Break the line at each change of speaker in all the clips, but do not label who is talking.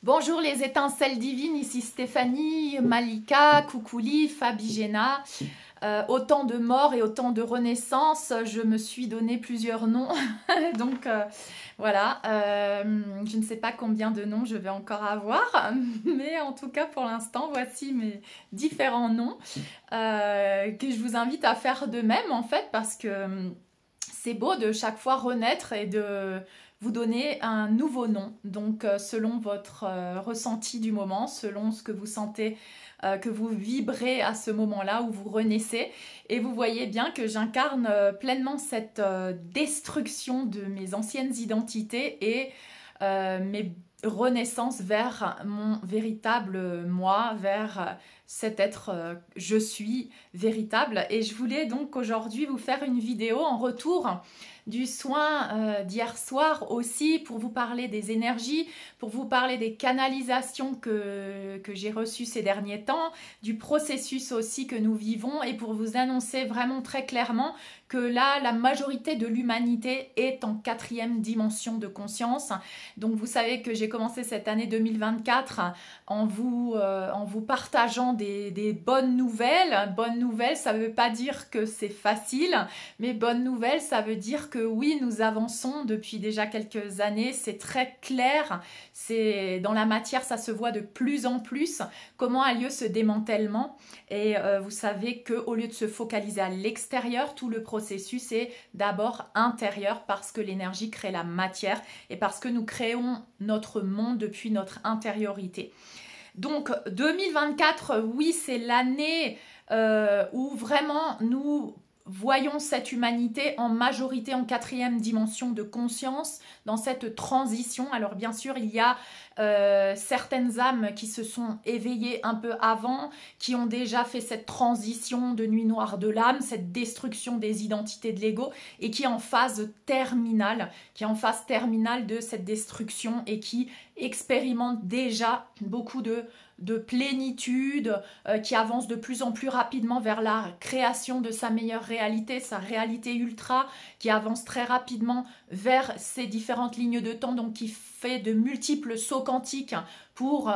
Bonjour les étincelles divines, ici Stéphanie, Malika, Koukouli, Fabigena. Autant de morts et autant de renaissances, je me suis donné plusieurs noms. Donc voilà, je ne sais pas combien de noms je vais encore avoir, mais en tout cas pour l'instant, voici mes différents noms que je vous invite à faire de même en fait, parce que c'est beau de chaque fois renaître et de vous donner un nouveau nom. Donc selon votre ressenti du moment, selon ce que vous sentez, que vous vibrez à ce moment-là où vous renaissez. Et vous voyez bien que j'incarne pleinement cette destruction de mes anciennes identités et mes renaissances vers mon véritable moi, vers cet être je suis véritable. Et je voulais donc aujourd'hui vous faire une vidéo en retour du soin d'hier soir aussi, pour vous parler des énergies, pour vous parler des canalisations que j'ai reçues ces derniers temps, du processus aussi que nous vivons, et pour vous annoncer vraiment très clairement que là, la majorité de l'humanité est en 4e dimension de conscience. Donc vous savez que j'ai commencé cette année 2024 en vous partageant des bonnes nouvelles. Bonnes nouvelles, ça ne veut pas dire que c'est facile, mais bonnes nouvelles, ça veut dire que oui, nous avançons depuis déjà quelques années. C'est très clair, c'est dans la matière, ça se voit de plus en plus comment a lieu ce démantèlement. Et vous savez qu'au lieu de se focaliser à l'extérieur, tout le processus est d'abord intérieur, parce que l'énergie crée la matière et parce que nous créons notre monde depuis notre intériorité. Donc 2024, oui, c'est l'année où vraiment nous voyons cette humanité en majorité en 4e dimension de conscience, dans cette transition. Alors bien sûr, il y a certaines âmes qui se sont éveillées un peu avant, qui ont déjà fait cette transition de nuit noire de l'âme, cette destruction des identités de l'ego, et qui est en phase terminale, de cette destruction, et qui expérimente déjà beaucoup de plénitude, qui avance de plus en plus rapidement vers la création de sa meilleure réalité, sa réalité ultra, qui avance très rapidement vers ces différentes lignes de temps, donc qui fait de multiples sauts quantiques pour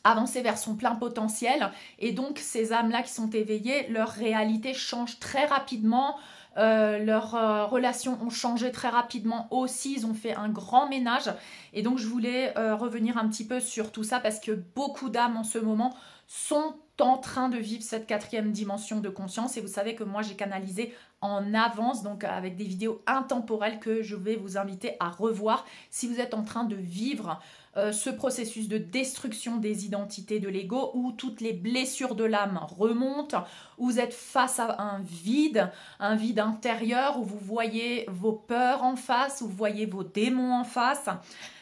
avancer vers son plein potentiel. Et donc ces âmes-là qui sont éveillées, leur réalité change très rapidement. Leurs relations ont changé très rapidement aussi, ils ont fait un grand ménage. Et donc je voulais revenir un petit peu sur tout ça, parce que beaucoup d'âmes en ce moment sont en train de vivre cette 4e dimension de conscience. Et vous savez que moi j'ai canalisé en avance, donc avec des vidéos intemporelles que je vais vous inviter à revoir si vous êtes en train de vivre ce processus de destruction des identités de l'ego, où toutes les blessures de l'âme remontent, où vous êtes face à un vide intérieur, où vous voyez vos peurs en face, où vous voyez vos démons en face.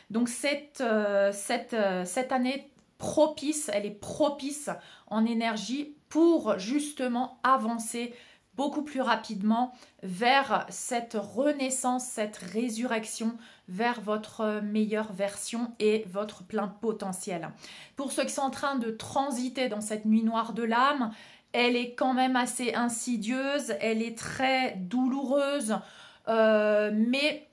Donc cette année propice, elle est propice en énergie pour justement avancer beaucoup plus rapidement vers cette renaissance, cette résurrection, vers votre meilleure version et votre plein potentiel. Pour ceux qui sont en train de transiter dans cette nuit noire de l'âme, elle est quand même assez insidieuse, elle est très douloureuse, mais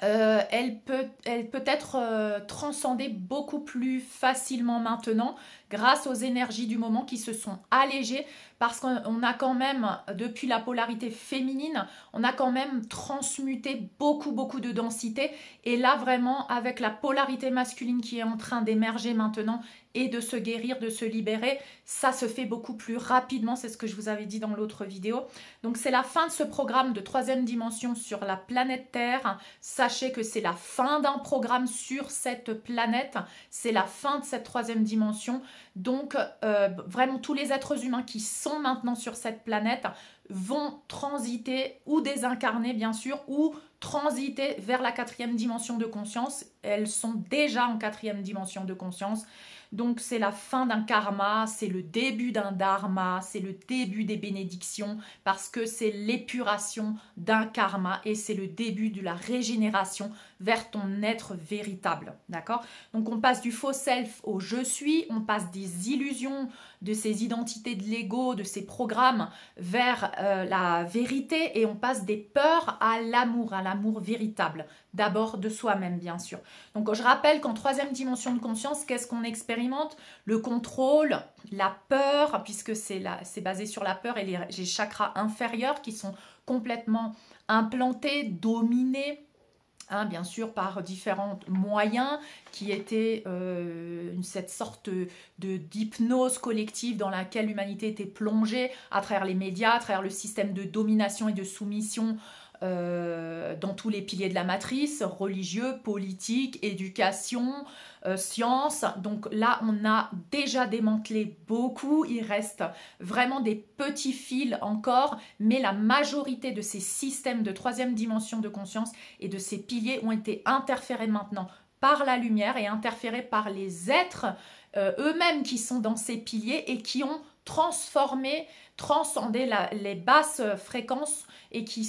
elle peut être transcendée beaucoup plus facilement maintenant grâce aux énergies du moment qui se sont allégées, parce qu'on a quand même, depuis la polarité féminine, on a quand même transmuté beaucoup de densité. Et là vraiment, avec la polarité masculine qui est en train d'émerger maintenant et de se guérir, de se libérer, ça se fait beaucoup plus rapidement. C'est ce que je vous avais dit dans l'autre vidéo. Donc c'est la fin de ce programme de 3e dimension sur la planète Terre. Sachez que c'est la fin d'un programme sur cette planète. C'est la fin de cette 3e dimension. Donc vraiment tous les êtres humains qui sont maintenant sur cette planète vont transiter, ou désincarner bien sûr, ou transiter vers la 4e dimension de conscience. Elles sont déjà en 4e dimension de conscience. Donc c'est la fin d'un karma, c'est le début d'un dharma, c'est le début des bénédictions, parce que c'est l'épuration d'un karma et c'est le début de la régénération vers ton être véritable, d'accord? Donc on passe du faux self au je suis, on passe des illusions, de ces identités de l'ego, de ces programmes vers la vérité, et on passe des peurs à l'amour véritable, d'abord de soi-même bien sûr. Donc je rappelle qu'en troisième dimension de conscience, qu'est-ce qu'on expérimente? Le contrôle, la peur, puisque c'est basé sur la peur et les chakras inférieurs qui sont complètement implantés, dominés, hein, bien sûr par différents moyens qui étaient cette sorte d'hypnose collective dans laquelle l'humanité était plongée à travers les médias, à travers le système de domination et de soumission dans tous les piliers de la matrice, religieux, politique, éducation, sciences. Donc là, on a déjà démantelé beaucoup. Il reste vraiment des petits fils encore, mais la majorité de ces systèmes de troisième dimension de conscience et de ces piliers ont été interférés maintenant par la lumière et interférés par les êtres eux-mêmes qui sont dans ces piliers et qui ont transcendé les basses fréquences et qui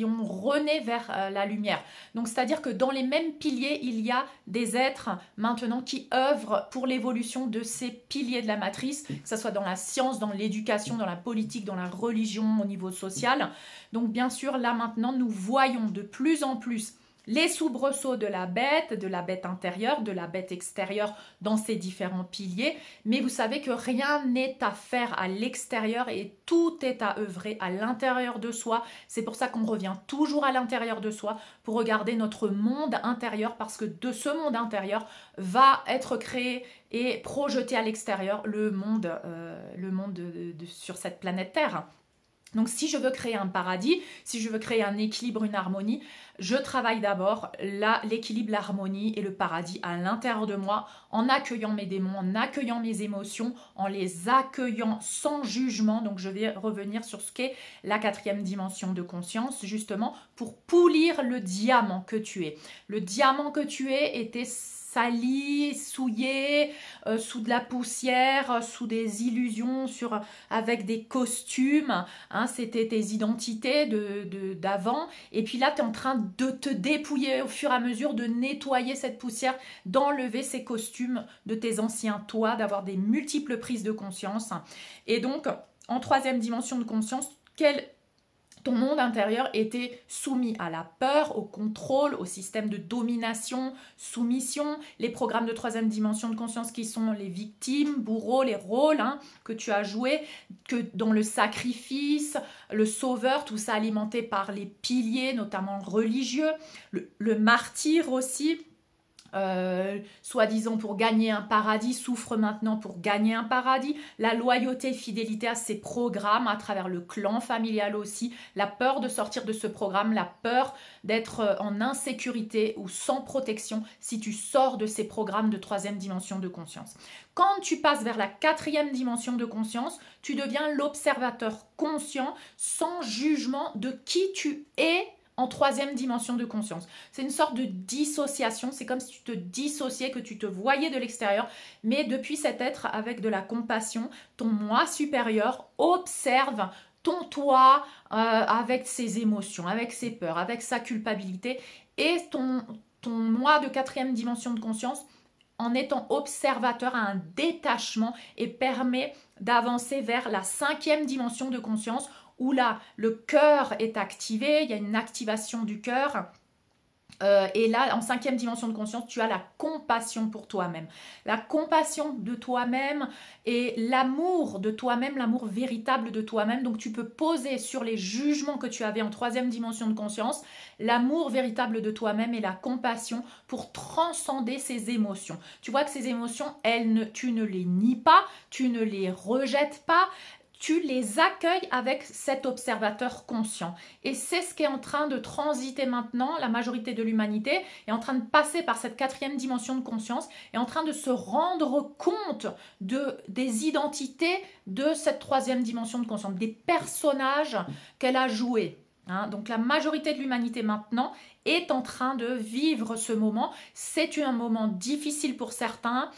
ont rené vers la lumière. Donc c'est-à-dire que dans les mêmes piliers, il y a des êtres maintenant qui œuvrent pour l'évolution de ces piliers de la matrice, que ce soit dans la science, dans l'éducation, dans la politique, dans la religion, au niveau social. Donc bien sûr, là maintenant, nous voyons de plus en plus les soubresauts de la bête intérieure, de la bête extérieure dans ces différents piliers. Mais vous savez que rien n'est à faire à l'extérieur et tout est à œuvrer à l'intérieur de soi. C'est pour ça qu'on revient toujours à l'intérieur de soi pour regarder notre monde intérieur, parce que de ce monde intérieur va être créé et projeté à l'extérieur le monde sur cette planète Terre. Donc si je veux créer un paradis, si je veux créer un équilibre, une harmonie, je travaille d'abord l'équilibre, l'harmonie et le paradis à l'intérieur de moi, en accueillant mes démons, en accueillant mes émotions, en les accueillant sans jugement. Donc je vais revenir sur ce qu'est la quatrième dimension de conscience, justement pour polir le diamant que tu es. Le diamant que tu es était sali, souillé, sous de la poussière, sous des illusions, avec des costumes, hein, c'était tes identités d'avant, et puis là tu es en train de te dépouiller au fur et à mesure, de nettoyer cette poussière, d'enlever ces costumes de tes anciens toi, d'avoir des multiples prises de conscience. Et donc en troisième dimension de conscience, ton monde intérieur était soumis à la peur, au contrôle, au système de domination, soumission, les programmes de troisième dimension de conscience qui sont les victimes, bourreaux, les rôles que tu as joués, que dans le sacrifice, le sauveur, tout ça alimenté par les piliers, notamment religieux, le martyr aussi. Soi-disant pour gagner un paradis, souffre maintenant pour gagner un paradis, la loyauté et fidélité à ces programmes à travers le clan familial aussi, la peur de sortir de ce programme, la peur d'être en insécurité ou sans protection si tu sors de ces programmes de troisième dimension de conscience. Quand tu passes vers la quatrième dimension de conscience, tu deviens l'observateur conscient sans jugement de qui tu es en troisième dimension de conscience. C'est une sorte de dissociation, c'est comme si tu te dissociais, que tu te voyais de l'extérieur, mais depuis cet être avec de la compassion, ton moi supérieur observe ton toi avec ses émotions, avec ses peurs, avec sa culpabilité, et ton moi de quatrième dimension de conscience, en étant observateur, a un détachement et permet d'avancer vers la cinquième dimension de conscience, où là, le cœur est activé, il y a une activation du cœur. Et là, en cinquième dimension de conscience, tu as la compassion pour toi-même. La compassion de toi-même et l'amour de toi-même, l'amour véritable de toi-même. Donc, tu peux poser sur les jugements que tu avais en troisième dimension de conscience, l'amour véritable de toi-même et la compassion pour transcender ces émotions. Tu vois que ces émotions, tu ne les nies pas, tu ne les rejettes pas, tu les accueilles avec cet observateur conscient. Et c'est ce qui est en train de transiter maintenant. La majorité de l'humanité est en train de passer par cette quatrième dimension de conscience, est en train de se rendre compte des identités de cette troisième dimension de conscience, des personnages qu'elle a joués. Donc la majorité de l'humanité maintenant est en train de vivre ce moment. C'est un moment difficile pour certains,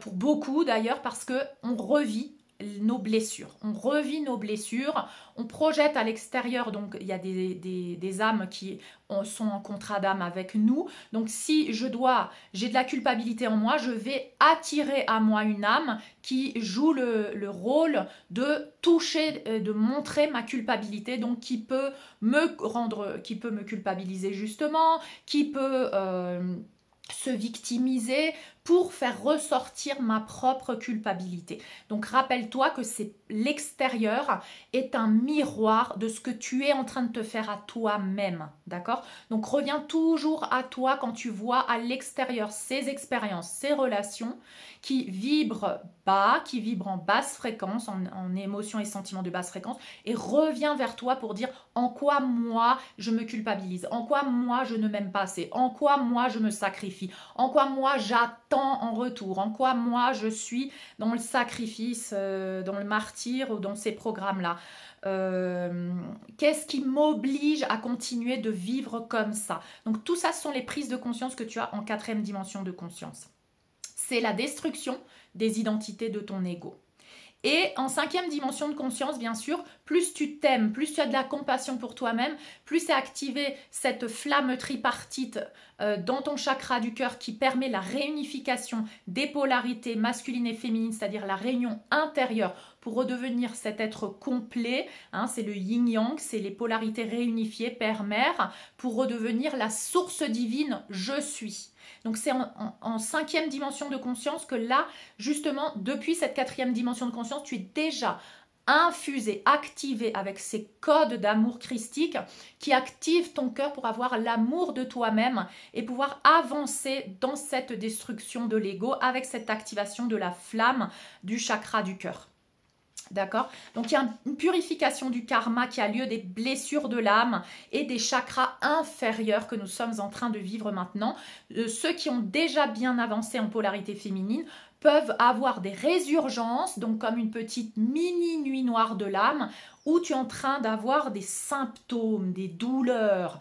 pour beaucoup d'ailleurs, parce qu'on revit nos blessures. On revit nos blessures, on projette à l'extérieur, donc il y a des âmes qui sont en contrat d'âme avec nous. Donc si j'ai de la culpabilité en moi, je vais attirer à moi une âme qui joue le rôle de toucher, de montrer ma culpabilité, donc qui peut me culpabiliser justement, qui peut se victimiser pour faire ressortir ma propre culpabilité. Donc rappelle-toi que c'est l'extérieur est un miroir de ce que tu es en train de te faire à toi-même, d'accord? Donc reviens toujours à toi quand tu vois à l'extérieur ces expériences, ces relations qui vibrent bas, qui vibrent en basse fréquence, en émotions et sentiments de basse fréquence, et reviens vers toi pour dire en quoi moi je me culpabilise, en quoi moi je ne m'aime pas assez, en quoi moi je me sacrifie, en quoi moi j'attends en retour, en quoi moi je suis dans le sacrifice, dans le martyre ou dans ces programmes-là. Qu'est-ce qui m'oblige à continuer de vivre comme ça? Donc tout ça, ce sont les prises de conscience que tu as en 4e dimension de conscience. C'est la destruction des identités de ton ego. Et en 5e dimension de conscience, bien sûr, plus tu t'aimes, plus tu as de la compassion pour toi-même, plus c'est activé cette flamme tripartite dans ton chakra du cœur qui permet la réunification des polarités masculines et féminines, c'est-à-dire la réunion intérieure pour redevenir cet être complet. Hein, c'est le yin-yang, c'est les polarités réunifiées, père-mère, pour redevenir la source divine, je suis. Donc c'est en 5e dimension de conscience que là, justement, depuis cette 4e dimension de conscience, tu es déjà infusé, activé avec ces codes d'amour christique qui activent ton cœur pour avoir l'amour de toi-même et pouvoir avancer dans cette destruction de l'ego avec cette activation de la flamme du chakra du cœur. D'accord? Donc il y a une purification du karma qui a lieu des blessures de l'âme et des chakras inférieurs que nous sommes en train de vivre maintenant. Ceux qui ont déjà bien avancé en polarité féminine peuvent avoir des résurgences, donc comme une petite mini nuit noire de l'âme, où tu es en train d'avoir des symptômes, des douleurs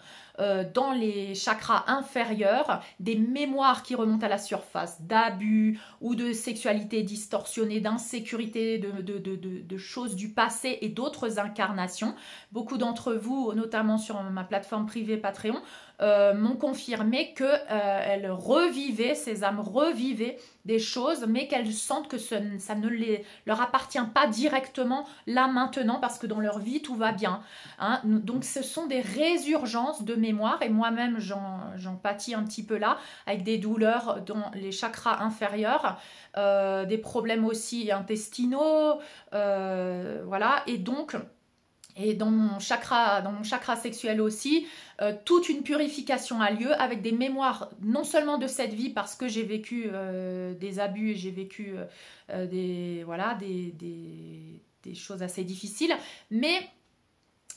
dans les chakras inférieurs, des mémoires qui remontent à la surface, d'abus ou de sexualité distorsionnée, d'insécurité, de choses du passé et d'autres incarnations. Beaucoup d'entre vous, notamment sur ma plateforme privée Patreon, m'ont confirmé qu'elles revivaient, ces âmes revivaient des choses, mais qu'elles sentent que ça ne leur appartient pas directement là maintenant parce que dans leur vie tout va bien. Hein. Donc ce sont des résurgences de mémoire et moi-même j'en pâtis un petit peu là avec des douleurs dans les chakras inférieurs, des problèmes aussi intestinaux, voilà, et donc... Et dans mon chakra sexuel aussi, toute une purification a lieu avec des mémoires non seulement de cette vie parce que j'ai vécu des abus et j'ai vécu des choses assez difficiles, mais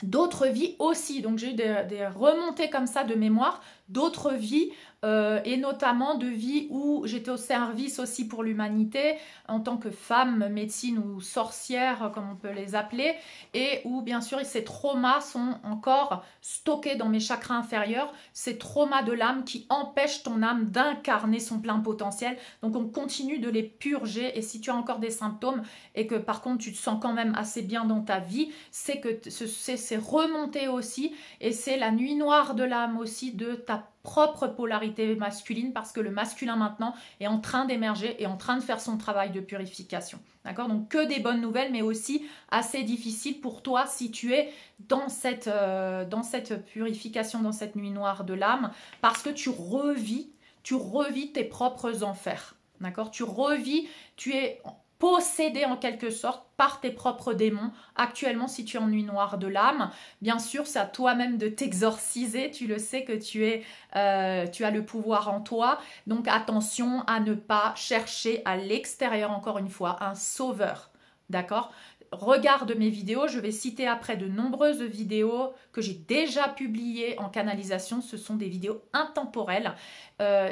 d'autres vies aussi. Donc j'ai eu des remontées comme ça de mémoire, d'autres vies et notamment de vies où j'étais au service aussi pour l'humanité en tant que femme, médecine ou sorcière comme on peut les appeler, et où bien sûr ces traumas sont encore stockés dans mes chakras inférieurs, ces traumas de l'âme qui empêchent ton âme d'incarner son plein potentiel. Donc on continue de les purger, et si tu as encore des symptômes et que par contre tu te sens quand même assez bien dans ta vie, c'est que c'est remonté aussi, et c'est la nuit noire de l'âme aussi de ta propre polarité masculine, parce que le masculin maintenant est en train d'émerger et en train de faire son travail de purification. D'accord? Donc que des bonnes nouvelles, mais aussi assez difficile pour toi si tu es dans cette purification, dans cette nuit noire de l'âme, parce que tu revis tes propres enfers. D'accord? Tu es possédé en quelque sorte par tes propres démons. Actuellement, si tu es en nuit noire de l'âme, bien sûr, c'est à toi-même de t'exorciser. Tu le sais que tu as le pouvoir en toi. Donc attention à ne pas chercher à l'extérieur, encore une fois, un sauveur. D'accord? Regarde mes vidéos, je vais citer après de nombreuses vidéos que j'ai déjà publiées en canalisation. Ce sont des vidéos intemporelles.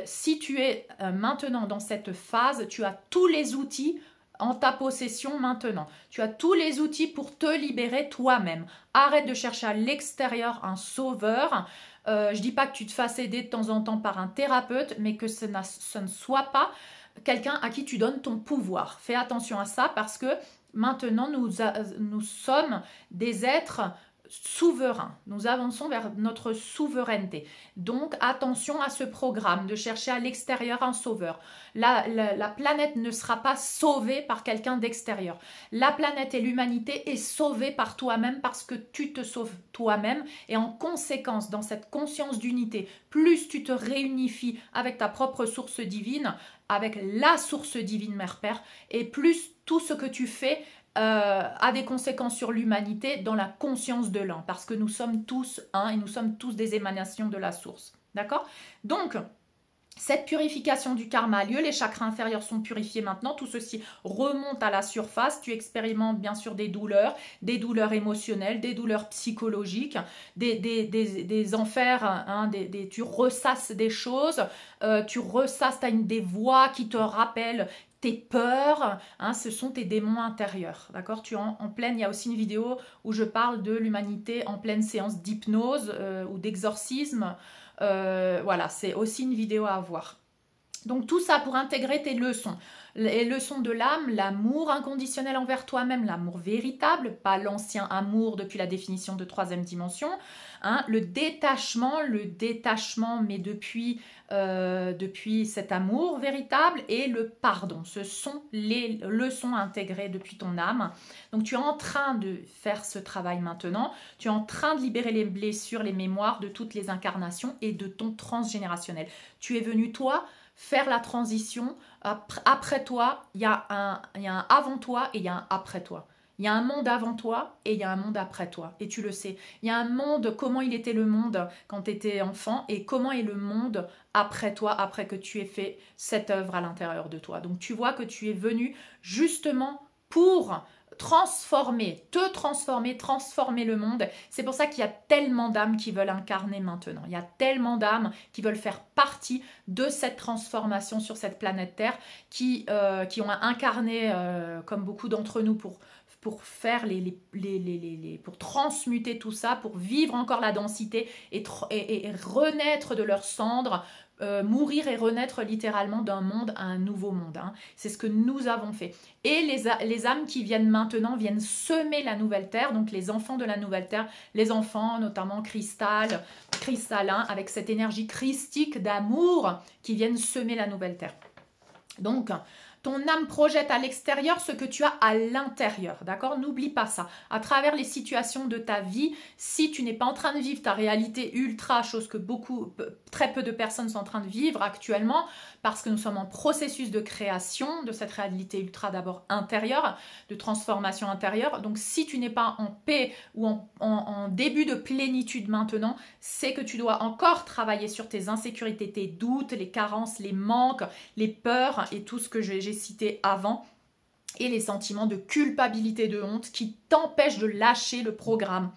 Si tu es maintenant dans cette phase, tu as tous les outils en ta possession maintenant. Tu as tous les outils pour te libérer toi-même. Arrête de chercher à l'extérieur un sauveur. Je ne dis pas que tu te fasses aider de temps en temps par un thérapeute, mais que ce ne soit pas quelqu'un à qui tu donnes ton pouvoir. Fais attention à ça, parce que maintenant, nous sommes des êtres souverain. Nous avançons vers notre souveraineté. Donc, attention à ce programme de chercher à l'extérieur un sauveur. La planète ne sera pas sauvée par quelqu'un d'extérieur. La planète et l'humanité est sauvée par toi-même parce que tu te sauves toi-même et en conséquence, dans cette conscience d'unité, plus tu te réunifies avec ta propre source divine, avec la source divine Mère-Père, et plus tout ce que tu fais a des conséquences sur l'humanité dans la conscience de l'un, parce que nous sommes tous un et nous sommes tous des émanations de la source. D'accord? Donc, cette purification du karma a lieu, les chakras inférieurs sont purifiés maintenant, tout ceci remonte à la surface, tu expérimentes bien sûr des douleurs émotionnelles, des douleurs psychologiques, des enfers, hein, tu ressasses des choses, tu ressasses, tu as des voix qui te rappellent tes peurs, hein, ce sont tes démons intérieurs, d'accord? Tu es en pleine, il y a aussi une vidéo où je parle de l'humanité en pleine séance d'hypnose ou d'exorcisme. Voilà, c'est aussi une vidéo à voir. Donc tout ça pour intégrer tes leçons. Les leçons de l'âme, l'amour inconditionnel envers toi-même, l'amour véritable, pas l'ancien amour depuis la définition de troisième dimension. Hein, le détachement, mais depuis cet amour véritable, et le pardon. Ce sont les leçons intégrées depuis ton âme. Donc tu es en train de faire ce travail maintenant. Tu es en train de libérer les blessures, les mémoires de toutes les incarnations et de ton transgénérationnel. Tu es venu, toi, faire la transition. Après toi, il y a un avant toi et il y a un après toi. Il y a un monde avant toi et il y a un monde après toi. Et tu le sais. Il y a un monde, comment il était le monde quand tu étais enfant et comment est le monde après toi, après que tu aies fait cette œuvre à l'intérieur de toi. Donc tu vois que tu es venu justement pour transformer le monde. C'est pour ça qu'il y a tellement d'âmes qui veulent incarner maintenant. Il y a tellement d'âmes qui veulent faire partie de cette transformation sur cette planète Terre, qui ont incarné, comme beaucoup d'entre nous, pour faire pour transmuter tout ça, pour vivre encore la densité et renaître de leurs cendres, mourir et renaître littéralement d'un monde à un nouveau monde. Hein. C'est ce que nous avons fait. Et les âmes qui viennent maintenant viennent semer la nouvelle terre, donc les enfants de la nouvelle terre, les enfants notamment cristallins, avec cette énergie christique d'amour qui viennent semer la nouvelle terre. Donc, ton âme projette à l'extérieur ce que tu as à l'intérieur, d'accord? N'oublie pas ça. À travers les situations de ta vie, si tu n'es pas en train de vivre ta réalité ultra, chose que très peu de personnes sont en train de vivre actuellement, parce que nous sommes en processus de création de cette réalité ultra d'abord intérieure, de transformation intérieure. Donc, si tu n'es pas en paix ou en début de plénitude maintenant, c'est que tu dois encore travailler sur tes insécurités, tes doutes, les carences, les manques, les peurs et tout ce que j'ai cité avant, et les sentiments de culpabilité, de honte qui t'empêchent de lâcher le programme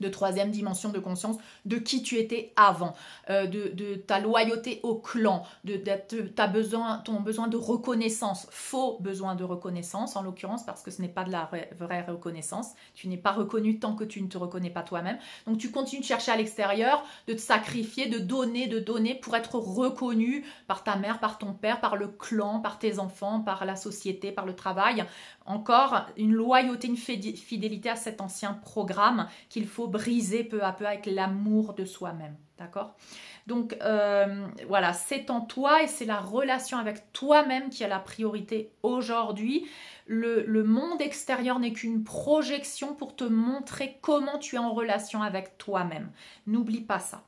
de troisième dimension de conscience de qui tu étais avant, de ta loyauté au clan, ton besoin de reconnaissance, faux besoin de reconnaissance en l'occurrence, parce que ce n'est pas de la vraie reconnaissance, tu n'es pas reconnu tant que tu ne te reconnais pas toi-même, donc tu continues de chercher à l'extérieur, de te sacrifier, de donner pour être reconnu par ta mère, par ton père, par le clan, par tes enfants, par la société, par le travail. Encore une loyauté, une fidélité à cet ancien programme qu'il faut briser peu à peu avec l'amour de soi-même, d'accord? Donc voilà, c'est en toi et c'est la relation avec toi-même qui a la priorité aujourd'hui. Le monde extérieur n'est qu'une projection pour te montrer comment tu es en relation avec toi-même. N'oublie pas ça.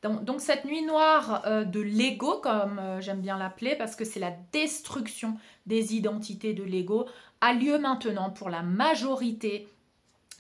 Donc cette nuit noire de l'ego, comme j'aime bien l'appeler, parce que c'est la destruction des identités de l'ego, a lieu maintenant pour la majorité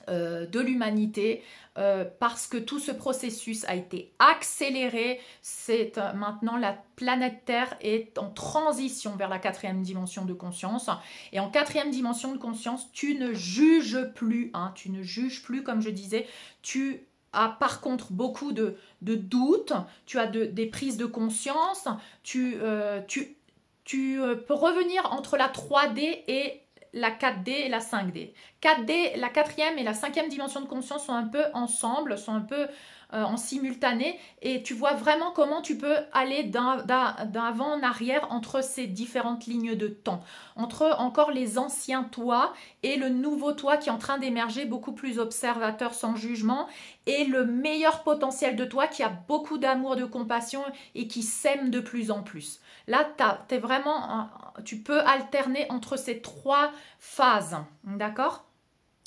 de l'humanité, parce que tout ce processus a été accéléré. C'est maintenant la planète Terre est en transition vers la quatrième dimension de conscience. Et en quatrième dimension de conscience, tu ne juges plus, hein, tu ne juges plus, comme je disais, tu as par contre beaucoup de doutes, tu as des prises de conscience, tu peux revenir entre la 3D et la 4D et la 5D. 4D, la quatrième et la cinquième dimension de conscience sont un peu ensemble, sont un peu en simultané et tu vois vraiment comment tu peux aller d'avant en arrière entre ces différentes lignes de temps, entre encore les anciens toi et le nouveau toi qui est en train d'émerger, beaucoup plus observateur sans jugement, et le meilleur potentiel de toi qui a beaucoup d'amour, de compassion et qui s'aime de plus en plus. Là, t'es vraiment, tu peux alterner entre ces trois phases, d'accord ?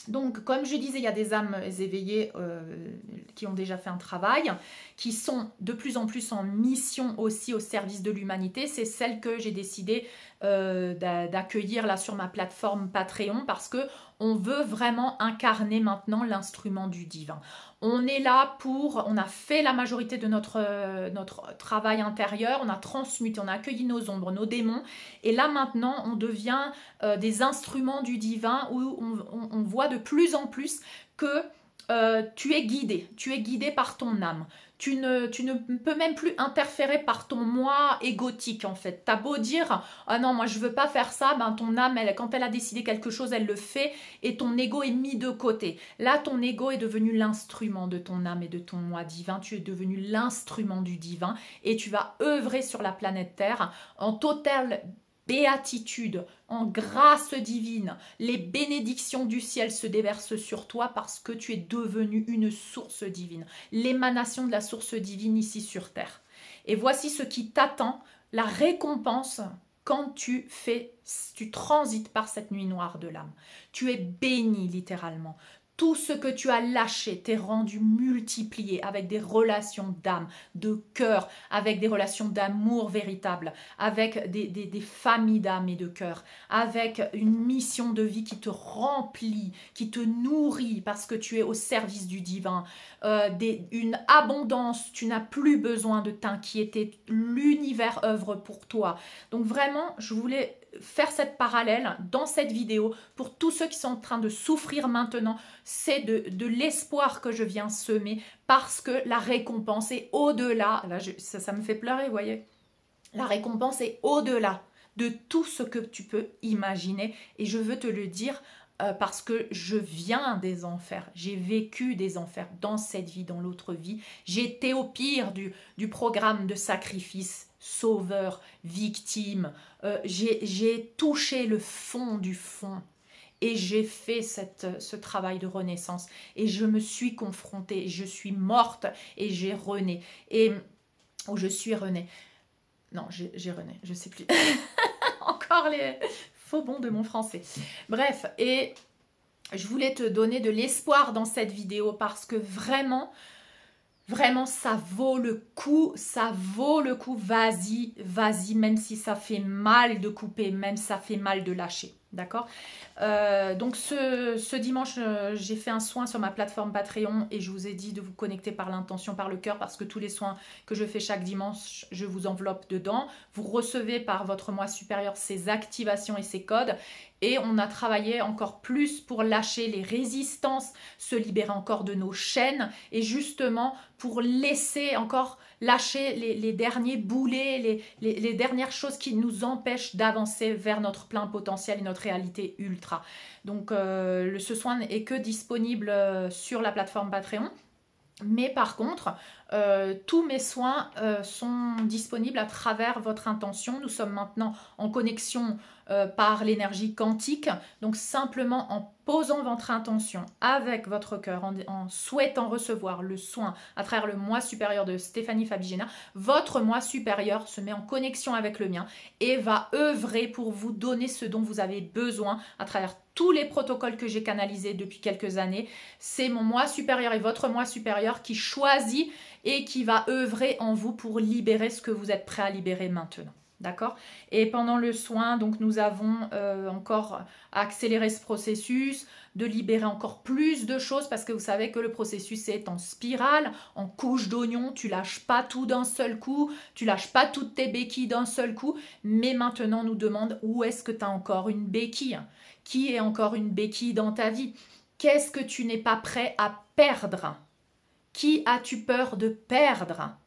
Donc, comme je disais, il y a des âmes éveillées qui ont déjà fait un travail, qui sont de plus en plus en mission aussi au service de l'humanité. C'est celle que j'ai décidé d'accueillir là sur ma plateforme Patreon parce que on veut vraiment incarner maintenant l'instrument du divin. On est là on a fait la majorité de notre travail intérieur, on a transmuté, on a accueilli nos ombres, nos démons, et là maintenant on devient des instruments du divin où on voit de plus en plus que tu es guidé par ton âme. Tu ne peux même plus interférer par ton moi égotique en fait. T'as beau dire « Ah non, moi je veux pas faire ça », ben ton âme, quand elle a décidé quelque chose, elle le fait et ton ego est mis de côté. Là, ton ego est devenu l'instrument de ton âme et de ton moi divin. Tu es devenu l'instrument du divin et tu vas œuvrer sur la planète Terre en totale béatitude, en grâce divine. Les bénédictions du ciel se déversent sur toi parce que tu es devenu une source divine, l'émanation de la source divine ici sur terre. Et voici ce qui t'attend, la récompense quand tu transites par cette nuit noire de l'âme. Tu es béni littéralement. Tout ce que tu as lâché t'est rendu multiplié avec des relations d'âme, de cœur, avec des relations d'amour véritable, avec des familles d'âme et de cœur, avec une mission de vie qui te remplit, qui te nourrit parce que tu es au service du divin, une abondance, tu n'as plus besoin de t'inquiéter, l'univers œuvre pour toi. Donc vraiment, je voulais faire cette parallèle dans cette vidéo pour tous ceux qui sont en train de souffrir maintenant. C'est de l'espoir que je viens semer parce que la récompense est au-delà. Là, ça me fait pleurer, vous voyez. La récompense est au-delà de tout ce que tu peux imaginer et je veux te le dire parce que je viens des enfers, j'ai vécu des enfers dans cette vie, dans l'autre vie. J'étais au pire du programme de sacrifice, sauveur, victime. J'ai touché le fond du fond et j'ai fait ce travail de renaissance et je me suis confrontée, je suis morte et j'ai rené. Ou je suis renée. Non, j'ai rené, je sais plus. Encore les faux bons de mon français. Bref, et je voulais te donner de l'espoir dans cette vidéo parce que vraiment, ça vaut le coup, vas-y, même si ça fait mal de couper, même si ça fait mal de lâcher, d'accord ? Donc ce dimanche, j'ai fait un soin sur ma plateforme Patreon et je vous ai dit de vous connecter par l'intention, par le cœur, parce que tous les soins que je fais chaque dimanche, je vous enveloppe dedans. Vous recevez par votre moi supérieur ces activations et ces codes. Et on a travaillé encore plus pour lâcher les résistances, se libérer encore de nos chaînes et justement pour laisser encore lâcher les derniers boulets, les dernières choses qui nous empêchent d'avancer vers notre plein potentiel et notre réalité ultra. Donc ce soin n'est que disponible sur la plateforme Patreon. Mais par contre, tous mes soins sont disponibles à travers votre intention. Nous sommes maintenant en connexion par l'énergie quantique. Donc simplement en posant votre intention avec votre cœur, en souhaitant recevoir le soin à travers le moi supérieur de Stéphanie Fabigena, votre moi supérieur se met en connexion avec le mien et va œuvrer pour vous donner ce dont vous avez besoin à travers tous les protocoles que j'ai canalisés depuis quelques années. C'est mon moi supérieur et votre moi supérieur qui choisit et qui va œuvrer en vous pour libérer ce que vous êtes prêt à libérer maintenant. D'accord? Et pendant le soin, donc nous avons encore accéléré ce processus, de libérer encore plus de choses parce que vous savez que le processus est en spirale, en couche d'oignon. Tu lâches pas tout d'un seul coup, tu lâches pas toutes tes béquilles d'un seul coup. Mais maintenant, on nous demande où est-ce que tu as encore une béquille? Qui est encore une béquille dans ta vie? Qu'est-ce que tu n'es pas prêt à perdre? Qui as-tu peur de perdre?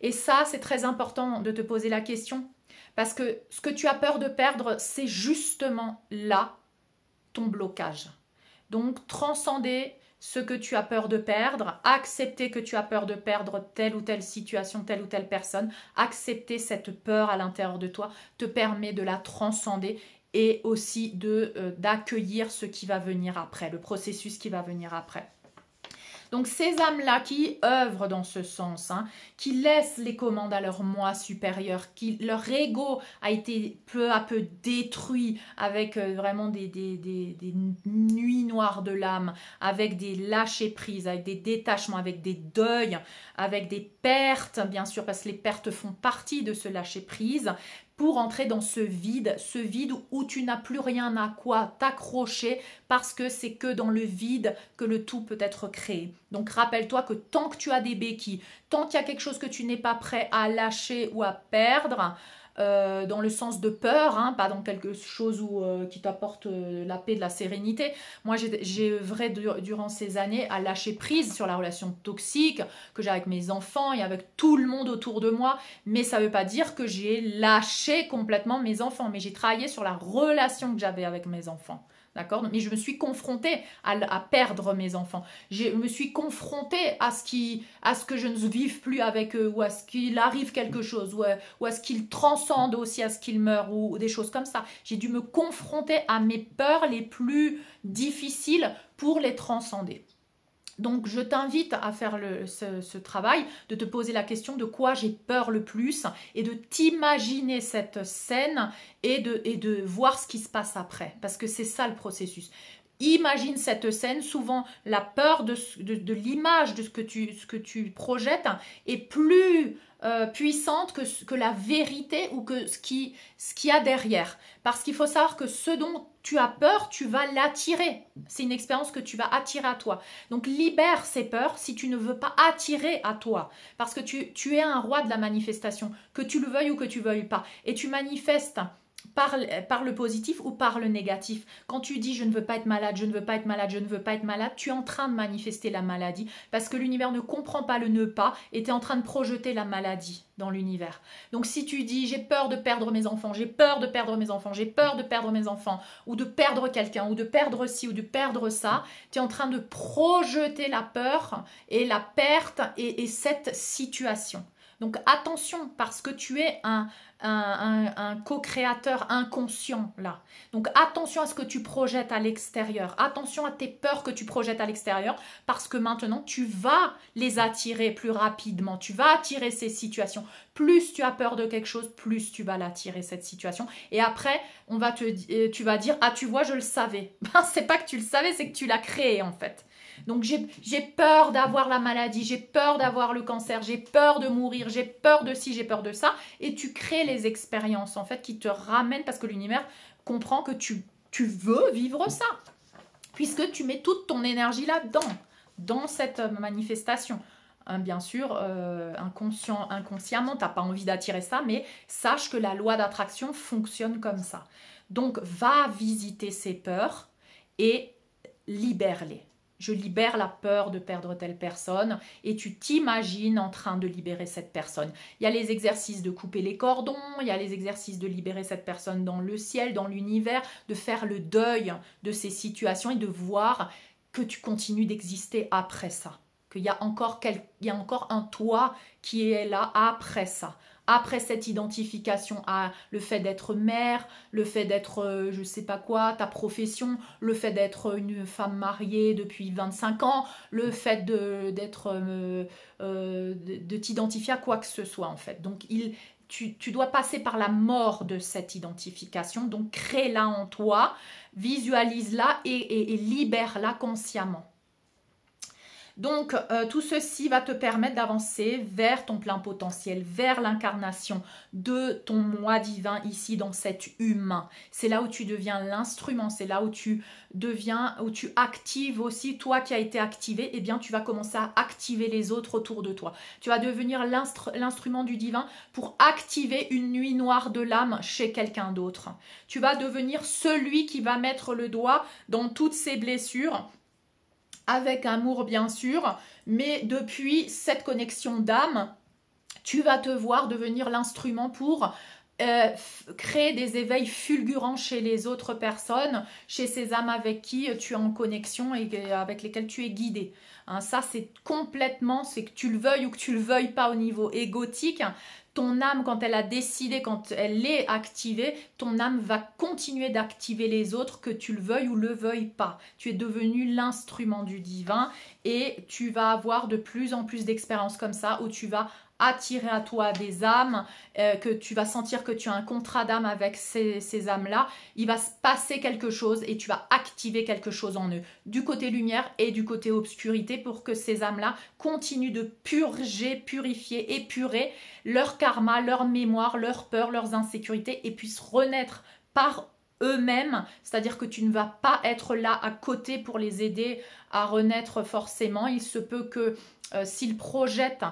Et ça, c'est très important de te poser la question. Parce que ce que tu as peur de perdre, c'est justement là ton blocage. Donc, transcender ce que tu as peur de perdre, accepter que tu as peur de perdre telle ou telle situation, telle ou telle personne, accepter cette peur à l'intérieur de toi te permet de la transcender et aussi d'accueillir ce qui va venir après, le processus qui va venir après. Donc ces âmes-là qui œuvrent dans ce sens, hein, qui laissent les commandes à leur moi supérieur, leur ego a été peu à peu détruit avec vraiment des nuits noires de l'âme, avec des lâcher-prises, avec des détachements, avec des deuils, avec des pertes, bien sûr, parce que les pertes font partie de ce lâcher-prise, pour entrer dans ce vide où tu n'as plus rien à quoi t'accrocher parce que c'est que dans le vide que le tout peut être créé. Donc rappelle-toi que tant que tu as des béquilles, tant qu'il y a quelque chose que tu n'es pas prêt à lâcher ou à perdre, dans le sens de peur, hein, pas dans quelque chose qui t'apporte la paix, de la sérénité. Moi, j'ai œuvré durant ces années à lâcher prise sur la relation toxique que j'ai avec mes enfants et avec tout le monde autour de moi, mais ça ne veut pas dire que j'ai lâché complètement mes enfants, mais j'ai travaillé sur la relation que j'avais avec mes enfants. D'accord? Mais je me suis confrontée à perdre mes enfants. Je me suis confrontée à ce que je ne vive plus avec eux, ou à ce qu'il arrive quelque chose, ou à ce qu'ils transcendent aussi, à ce qu'ils meurent, ou des choses comme ça. J'ai dû me confronter à mes peurs les plus difficiles pour les transcender. Donc, je t'invite à faire ce travail, de te poser la question de quoi j'ai peur le plus et de t'imaginer cette scène et de voir ce qui se passe après. Parce que c'est ça le processus. Imagine cette scène, souvent la peur de l'image de ce que tu projettes est plus puissante que la vérité ou que ce qu'il y a derrière. Parce qu'il faut savoir que ce dont tu as peur, tu vas l'attirer. C'est une expérience que tu vas attirer à toi. Donc libère ces peurs si tu ne veux pas attirer à toi. Parce que tu es un roi de la manifestation, que tu le veuilles ou que tu ne veuilles pas. Et tu manifestes par le positif ou par le négatif. Quand tu dis « je ne veux pas être malade, je ne veux pas être malade, je ne veux pas être malade », tu es en train de manifester la maladie parce que l'univers ne comprend pas le ne pas et tu es en train de projeter la maladie dans l'univers. Donc si tu dis « j'ai peur de perdre mes enfants, j'ai peur de perdre mes enfants, j'ai peur de perdre mes enfants » ou de perdre quelqu'un ou de perdre ci ou de perdre ça, tu es en train de projeter la peur et la perte et cette situation. Donc attention parce que tu es un co-créateur inconscient là. Donc attention à ce que tu projettes à l'extérieur. Attention à tes peurs que tu projettes à l'extérieur parce que maintenant tu vas les attirer plus rapidement. Tu vas attirer ces situations. Plus tu as peur de quelque chose, plus tu vas l'attirer cette situation. Et après, tu vas dire « Ah tu vois, je le savais. » C'est pas que tu le savais, c'est que tu l'as créé en fait. Donc j'ai peur d'avoir la maladie, j'ai peur d'avoir le cancer, j'ai peur de mourir, j'ai peur de ci, j'ai peur de ça. Et tu crées les expériences en fait qui te ramènent parce que l'univers comprend que tu veux vivre ça. Puisque tu mets toute ton énergie là-dedans, dans cette manifestation. Bien sûr, inconsciemment, tu n'as pas envie d'attirer ça, mais sache que la loi d'attraction fonctionne comme ça. Donc va visiter ces peurs et libère-les. Je libère la peur de perdre telle personne et tu t'imagines en train de libérer cette personne. Il y a les exercices de couper les cordons, il y a les exercices de libérer cette personne dans le ciel, dans l'univers, de faire le deuil de ces situations et de voir que tu continues d'exister après ça. Qu'il y a encore un toi qui est là après ça. Après cette identification à le fait d'être mère, le fait d'être je sais pas quoi, ta profession, le fait d'être une femme mariée depuis 25 ans, le fait de t'identifier à quoi que ce soit en fait. Donc tu dois passer par la mort de cette identification, donc crée-la en toi, visualise-la et libère-la consciemment. Donc, tout ceci va te permettre d'avancer vers ton plein potentiel, vers l'incarnation de ton moi divin ici dans cet humain. C'est là où tu deviens l'instrument, c'est là où tu actives aussi, toi qui as été activé, eh bien tu vas commencer à activer les autres autour de toi. Tu vas devenir l'instrument du divin pour activer une nuit noire de l'âme chez quelqu'un d'autre. Tu vas devenir celui qui va mettre le doigt dans toutes ces blessures, avec amour bien sûr, mais depuis cette connexion d'âme, tu vas te voir devenir l'instrument pour créer des éveils fulgurants chez les autres personnes, chez ces âmes avec qui tu es en connexion et avec lesquelles tu es guidé. Hein, ça, c'est complètement, c'est que tu le veuilles ou que tu le veuilles pas au niveau égotique, ton âme, quand elle a décidé, quand elle est activée, ton âme va continuer d'activer les autres, que tu le veuilles ou le veuilles pas. Tu es devenu l'instrument du divin et tu vas avoir de plus en plus d'expériences comme ça où tu vas attirer à toi des âmes, que tu vas sentir que tu as un contrat d'âme avec ces âmes-là. Il va se passer quelque chose et tu vas activer quelque chose en eux, du côté lumière et du côté obscurité, pour que ces âmes-là continuent de purger, purifier, épurer leur karma, leur mémoire, leurs peurs, leurs insécurités et puissent renaître par eux-mêmes, c'est-à-dire que tu ne vas pas être là à côté pour les aider à renaître forcément. Il se peut que s'ils projettent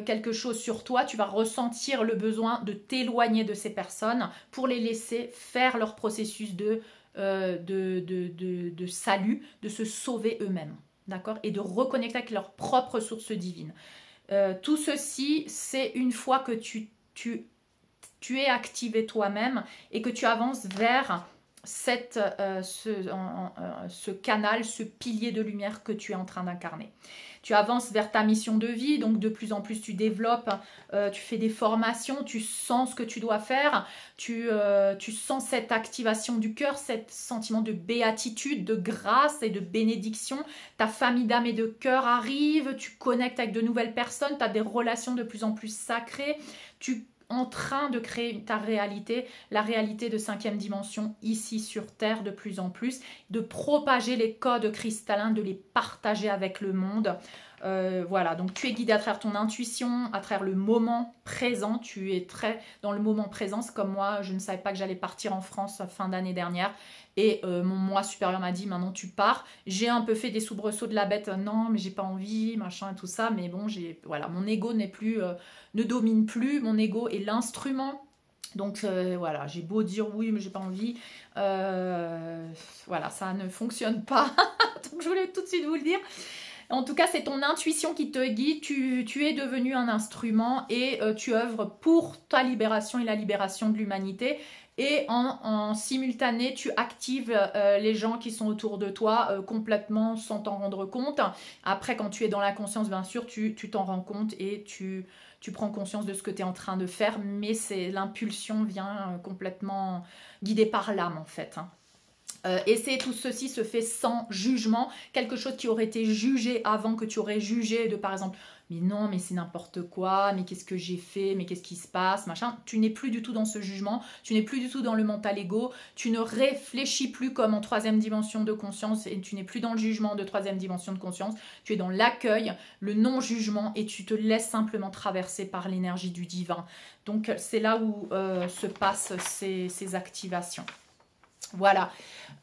quelque chose sur toi, tu vas ressentir le besoin de t'éloigner de ces personnes pour les laisser faire leur processus de salut, de se sauver eux-mêmes, d'accord, et de reconnecter avec leur propre source divine. Tout ceci, c'est une fois que tu es activé toi-même et que tu avances vers ce canal, ce pilier de lumière que tu es en train d'incarner. Tu avances vers ta mission de vie, donc de plus en plus tu développes, tu fais des formations, tu sens ce que tu dois faire, tu sens cette activation du cœur, ce sentiment de béatitude, de grâce et de bénédiction. Ta famille d'âme et de cœur arrive, tu connectes avec de nouvelles personnes, tu as des relations de plus en plus sacrées, tu en train de créer ta réalité, la réalité de 5e dimension ici sur Terre de plus en plus, de propager les codes cristallins, de les partager avec le monde. Voilà, donc tu es guidé à travers ton intuition, à travers le moment présent, tu es très dans le moment présent. C'est comme moi, je ne savais pas que j'allais partir en France fin d'année dernière et mon moi supérieur m'a dit maintenant tu pars. J'ai un peu fait des soubresauts de la bête, non mais j'ai pas envie, machin et tout ça, mais bon, voilà, mon ego n'est plus, ne domine plus, mon ego est l'instrument. Donc voilà, j'ai beau dire oui mais j'ai pas envie, voilà, ça ne fonctionne pas. Donc je voulais tout de suite vous le dire. En tout cas, c'est ton intuition qui te guide, tu es devenu un instrument et tu œuvres pour ta libération et la libération de l'humanité. Et en simultané, tu actives les gens qui sont autour de toi complètement sans t'en rendre compte. Après, quand tu es dans la conscience, bien sûr, tu t'en rends compte et tu prends conscience de ce que tu es en train de faire, mais l'impulsion vient complètement guidée par l'âme en fait. Hein. Et tout ceci se fait sans jugement, quelque chose qui aurait été jugé avant, que tu aurais jugé de par exemple mais non mais c'est n'importe quoi, mais qu'est-ce que j'ai fait, mais qu'est-ce qui se passe, machin. Tu n'es plus du tout dans ce jugement, tu n'es plus du tout dans le mental ego, tu ne réfléchis plus comme en 3e dimension de conscience et tu n'es plus dans le jugement de 3e dimension de conscience, tu es dans l'accueil, le non-jugement et tu te laisses simplement traverser par l'énergie du divin. Donc c'est là où se passent ces activations. Voilà,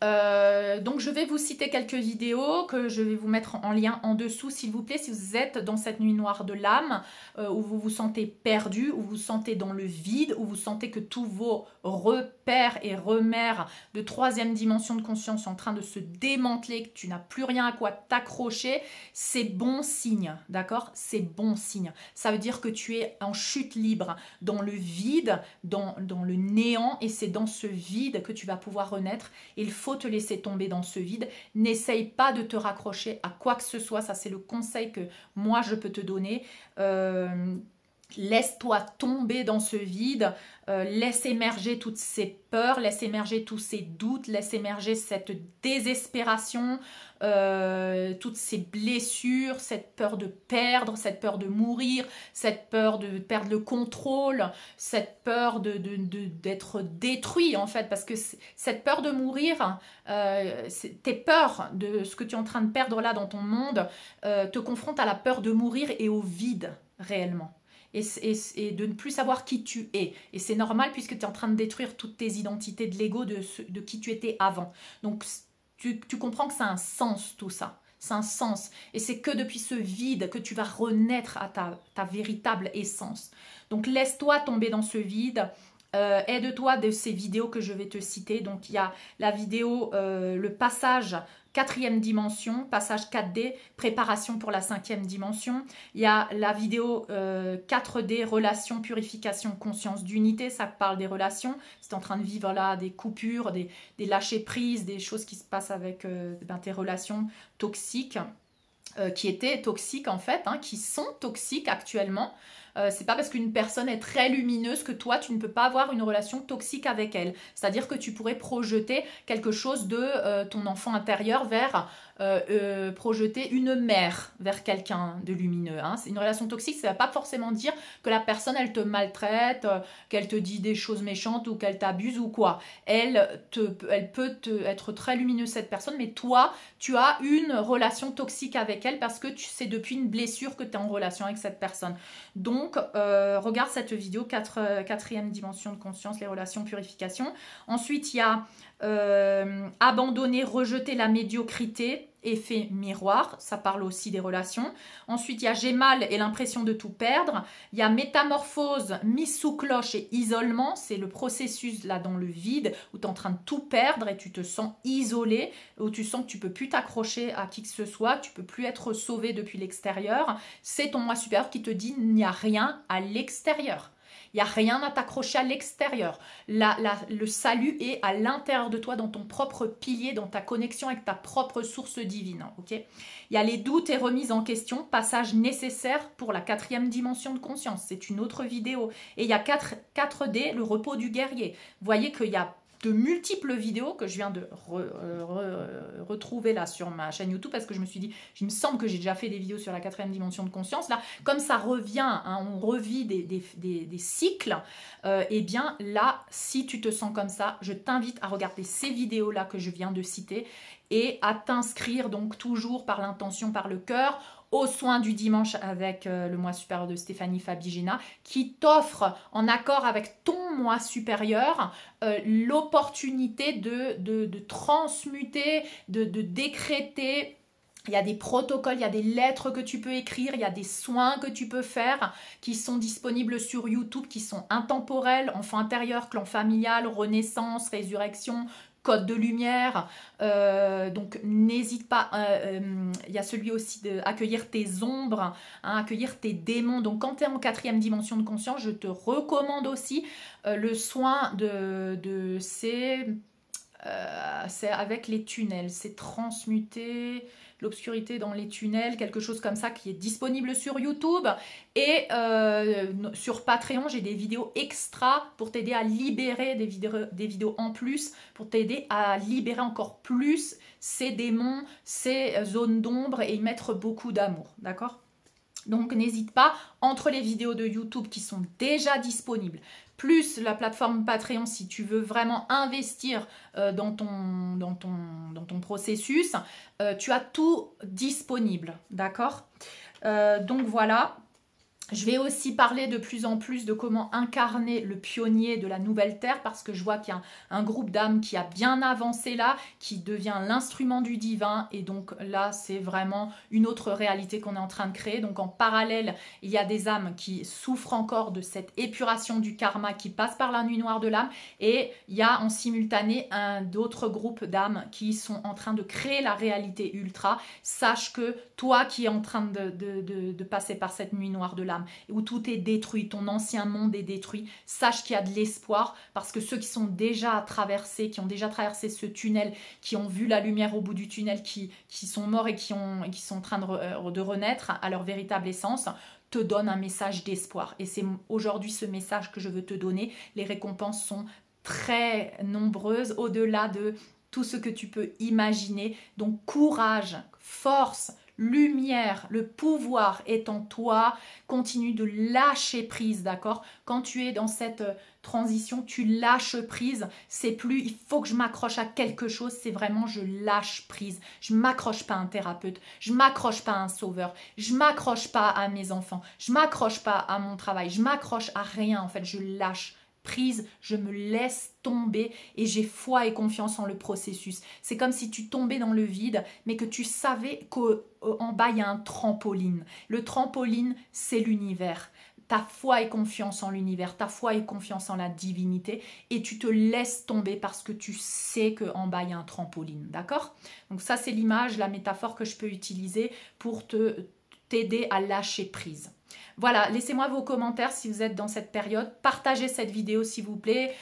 donc je vais vous citer quelques vidéos que je vais vous mettre en lien en dessous s'il vous plaît, si vous êtes dans cette nuit noire de l'âme, où vous vous sentez perdu, où vous vous sentez dans le vide, où vous sentez que tous vos repères et remères de 3e dimension de conscience sont en train de se démanteler, que tu n'as plus rien à quoi t'accrocher, c'est bon signe, d'accord? C'est bon signe. Ça veut dire que tu es en chute libre, dans le vide, dans le néant, et c'est dans ce vide que tu vas pouvoir renaître. Il faut te laisser tomber dans ce vide. N'essaye pas de te raccrocher à quoi que ce soit. Ça, c'est le conseil que moi, je peux te donner. Laisse-toi tomber dans ce vide, laisse émerger toutes ces peurs, laisse émerger tous ces doutes, laisse émerger cette désespération, toutes ces blessures, cette peur de perdre, cette peur de mourir, cette peur de perdre le contrôle, cette peur d'être détruit en fait, parce que cette peur de mourir, tes peurs de ce que tu es en train de perdre là dans ton monde, te confrontent à la peur de mourir et au vide réellement. Et de ne plus savoir qui tu es. Et c'est normal puisque tu es en train de détruire toutes tes identités de l'ego de qui tu étais avant. Donc tu comprends que ça a un sens tout ça. C'est un sens. Et c'est que depuis ce vide que tu vas renaître à ta véritable essence. Donc laisse-toi tomber dans ce vide. aide-toi de ces vidéos que je vais te citer. Donc, il y a la vidéo, le passage 4e dimension, passage 4D, préparation pour la 5e dimension. Il y a la vidéo 4D, relations, purification, conscience d'unité. Ça parle des relations. Si tu es en train de vivre là des coupures, des lâcher-prises, des choses qui se passent avec tes relations toxiques, qui étaient toxiques en fait, hein, qui sont toxiques actuellement. C'est pas parce qu'une personne est très lumineuse que toi tu ne peux pas avoir une relation toxique avec elle. C'est-à-dire que tu pourrais projeter quelque chose de ton enfant intérieur vers projeter une mère vers quelqu'un de lumineux. Hein. C'est une relation toxique, ça ne va pas forcément dire que la personne elle te maltraite, qu'elle te dit des choses méchantes ou qu'elle t'abuse ou quoi. Elle peut être très lumineuse cette personne, mais toi tu as une relation toxique avec elle parce que c'est depuis une blessure que tu es en relation avec cette personne. Donc, regarde cette vidéo, 4e dimension de conscience, les relations, purification. Ensuite, il y a abandonner, rejeter la médiocrité, effet miroir, ça parle aussi des relations. Ensuite, il y a j'ai mal et l'impression de tout perdre. Il y a métamorphose, mise sous cloche et isolement, c'est le processus là dans le vide où tu es en train de tout perdre et tu te sens isolé, où tu sens que tu peux plus t'accrocher à qui que ce soit, tu peux plus être sauvé depuis l'extérieur. C'est ton moi supérieur qui te dit il n'y a rien à l'extérieur. Il n'y a rien à t'accrocher à l'extérieur. Le salut est à l'intérieur de toi, dans ton propre pilier, dans ta connexion avec ta propre source divine. Okay, il y a les doutes et remises en question, passage nécessaire pour la 4e dimension de conscience. C'est une autre vidéo. Et il y a 4D, le repos du guerrier. Vous voyez qu'il y a de multiples vidéos que je viens de retrouver là sur ma chaîne YouTube parce que je me suis dit, il me semble que j'ai déjà fait des vidéos sur la 4e dimension de conscience. Là, comme ça revient, hein, on revit des cycles, et bien là, si tu te sens comme ça, je t'invite à regarder ces vidéos-là que je viens de citer et à t'inscrire donc toujours par l'intention, par le cœur, aux soins du dimanche avec le moi supérieur de Stéphanie Fabigena qui t'offre en accord avec ton moi supérieur l'opportunité de transmuter, de décréter. Il y a des protocoles, il y a des lettres que tu peux écrire, il y a des soins que tu peux faire qui sont disponibles sur YouTube, qui sont intemporels, enfant intérieur, clan familial, renaissance, résurrection, code de lumière, donc n'hésite pas, il y a celui aussi d'accueillir tes ombres, hein, accueillir tes démons. Donc quand tu es en 4e dimension de conscience, je te recommande aussi le soin c'est avec les tunnels, c'est transmuter l'obscurité dans les tunnels, quelque chose comme ça qui est disponible sur YouTube. Et sur Patreon, j'ai des vidéos extra pour t'aider à libérer des vidéos en plus, pour t'aider à libérer encore plus ces démons, ces zones d'ombre et y mettre beaucoup d'amour, d'accord ? Donc n'hésite pas, entre les vidéos de YouTube qui sont déjà disponibles, plus la plateforme Patreon si tu veux vraiment investir dans ton processus, tu as tout disponible, d'accord ? Donc voilà. Je vais aussi parler de plus en plus de comment incarner le pionnier de la nouvelle terre parce que je vois qu'il y a un groupe d'âmes qui a bien avancé là, qui devient l'instrument du divin et donc là c'est vraiment une autre réalité qu'on est en train de créer. Donc en parallèle, il y a des âmes qui souffrent encore de cette épuration du karma qui passe par la nuit noire de l'âme et il y a en simultané d'autres groupes d'âmes qui sont en train de créer la réalité ultra. Sache que toi qui es en train de passer par cette nuit noire de l'âme, où tout est détruit, ton ancien monde est détruit, sache qu'il y a de l'espoir parce que ceux qui sont déjà traversés, qui ont déjà traversé ce tunnel, qui ont vu la lumière au bout du tunnel, qui sont morts et qui sont en train de renaître à leur véritable essence, te donnent un message d'espoir. Et c'est aujourd'hui ce message que je veux te donner. Les récompenses sont très nombreuses, au-delà de tout ce que tu peux imaginer. Donc courage, force, lumière, le pouvoir est en toi, continue de lâcher prise, d'accord ? Quand tu es dans cette transition, tu lâches prise, c'est plus il faut que je m'accroche à quelque chose, c'est vraiment je lâche prise. Je m'accroche pas à un thérapeute, je m'accroche pas à un sauveur, je m'accroche pas à mes enfants, je m'accroche pas à mon travail, je m'accroche à rien en fait, je lâche prise, je me laisse tomber et j'ai foi et confiance en le processus. C'est comme si tu tombais dans le vide, mais que tu savais qu'en bas, il y a un trampoline. Le trampoline, c'est l'univers. ta foi et confiance en l'univers, ta foi et confiance en la divinité, et tu te laisses tomber parce que tu sais qu'en bas, il y a un trampoline, d'accord? Donc ça, c'est l'image, la métaphore que je peux utiliser pour t'aider à lâcher prise. Voilà, laissez-moi vos commentaires si vous êtes dans cette période. Partagez cette vidéo, s'il vous plaît.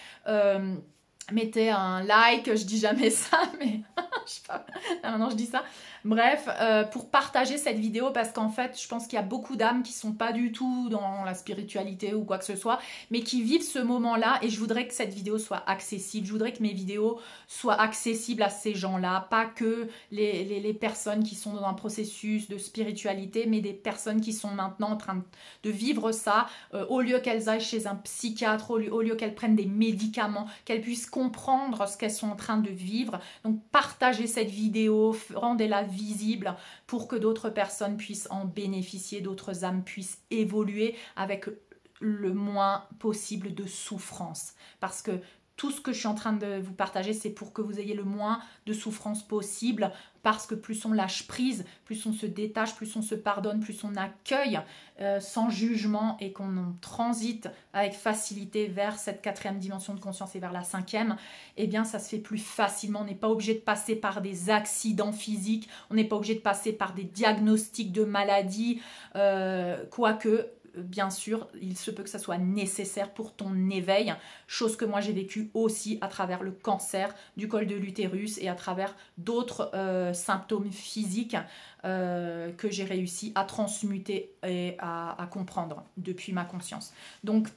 Mettez un like, je dis jamais ça, mais je sais pas, maintenant je dis ça. Bref, pour partager cette vidéo, parce qu'en fait, je pense qu'il y a beaucoup d'âmes qui sont pas du tout dans la spiritualité ou quoi que ce soit, mais qui vivent ce moment-là, et je voudrais que cette vidéo soit accessible. Je voudrais que mes vidéos soient accessibles à ces gens-là, pas que les personnes qui sont dans un processus de spiritualité, mais des personnes qui sont maintenant en train de vivre ça, au lieu qu'elles aillent chez un psychiatre, au lieu qu'elles prennent des médicaments, qu'elles puissent comprendre ce qu'elles sont en train de vivre. Donc partagez cette vidéo, rendez-la visible pour que d'autres personnes puissent en bénéficier, d'autres âmes puissent évoluer avec le moins possible de souffrance. Parce que tout ce que je suis en train de vous partager, c'est pour que vous ayez le moins de souffrance possible, parce que plus on lâche prise, plus on se détache, plus on se pardonne, plus on accueille sans jugement et qu'on transite avec facilité vers cette 4e dimension de conscience et vers la 5e, eh bien ça se fait plus facilement. On n'est pas obligé de passer par des accidents physiques, on n'est pas obligé de passer par des diagnostics de maladies, quoique bien sûr, il se peut que ça soit nécessaire pour ton éveil, chose que moi j'ai vécu aussi à travers le cancer du col de l'utérus et à travers d'autres symptômes physiques que j'ai réussi à transmuter et à comprendre depuis ma conscience. Donc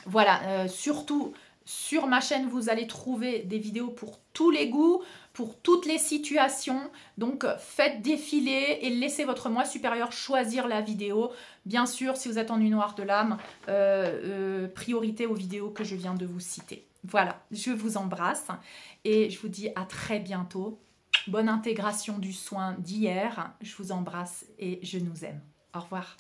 voilà, surtout sur ma chaîne, vous allez trouver des vidéos pour tous les goûts, pour toutes les situations. Donc, faites défiler et laissez votre moi supérieur choisir la vidéo. Bien sûr, si vous êtes en nuit noire de l'âme, priorité aux vidéos que je viens de vous citer. Voilà, je vous embrasse et je vous dis à très bientôt. Bonne intégration du soin d'hier. Je vous embrasse et je nous aime. Au revoir.